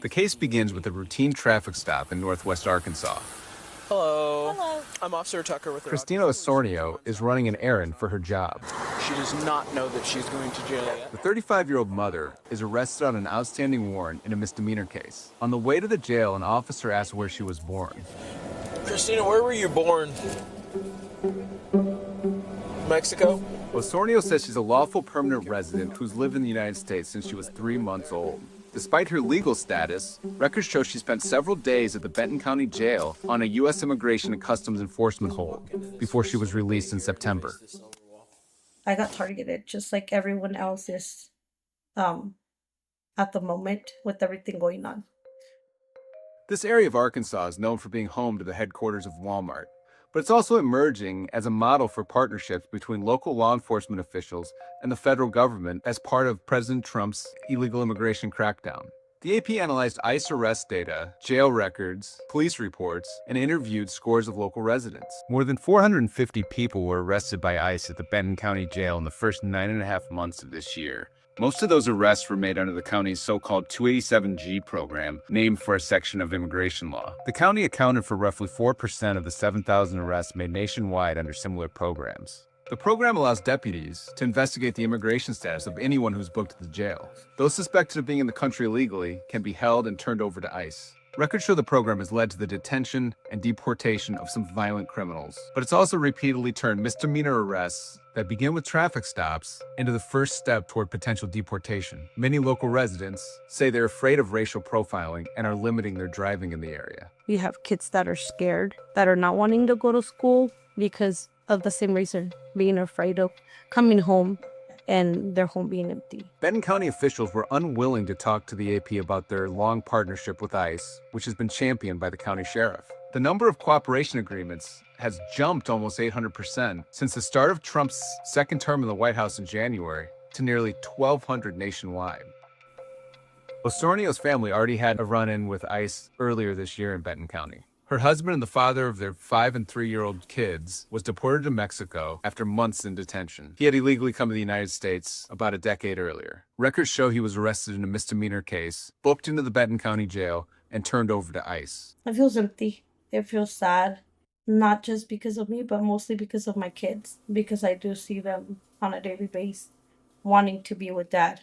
The case begins with a routine traffic stop in northwest Arkansas. Hello. Hello. I'm Officer Tucker with the Christina Osornio is running an errand for her job. She does not know that she's going to jail yet. The 35-year-old mother is arrested on an outstanding warrant in a misdemeanor case. On the way to the jail, an officer asked where she was born. Christina, where were you born? Mexico? Osornio says she's a lawful permanent resident who's lived in the United States since she was 3 months old. Despite her legal status, records show she spent several days at the Benton County Jail on a U.S. Immigration and Customs Enforcement hold before she was released in September. I got targeted just like everyone else is at the moment with everything going on. This area of Arkansas is known for being home to the headquarters of Walmart, but it's also emerging as a model for partnerships between local law enforcement officials and the federal government as part of President Trump's illegal immigration crackdown. The AP analyzed ICE arrest data, jail records, police reports, and interviewed scores of local residents. More than 450 people were arrested by ICE at the Benton County Jail in the first 9.5 months of this year. Most of those arrests were made under the county's so-called 287G program, named for a section of immigration law. The county accounted for roughly 4% of the 7,000 arrests made nationwide under similar programs. The program allows deputies to investigate the immigration status of anyone who's booked at the jail. Those suspected of being in the country illegally can be held and turned over to ICE. Records show the program has led to the detention and deportation of some violent criminals, but it's also repeatedly turned misdemeanor arrests that begin with traffic stops into the first step toward potential deportation. Many local residents say they're afraid of racial profiling and are limiting their driving in the area. We have kids that are scared, that are not wanting to go to school because of the same reason, being afraid of coming home and their home being empty. Benton County officials were unwilling to talk to the AP about their long partnership with ICE, which has been championed by the county sheriff. The number of cooperation agreements has jumped almost 800% since the start of Trump's second term in the White House in January to nearly 1,200 nationwide. Osornio's family already had a run-in with ICE earlier this year in Benton County. Her husband and the father of their 5- and 3-year-old kids was deported to Mexico after months in detention. He had illegally come to the United States about a decade earlier. Records show he was arrested in a misdemeanor case, booked into the Benton County Jail, and turned over to ICE. It feels empty. It feels sad. Not just because of me, but mostly because of my kids. Because I do see them on a daily basis wanting to be with dad.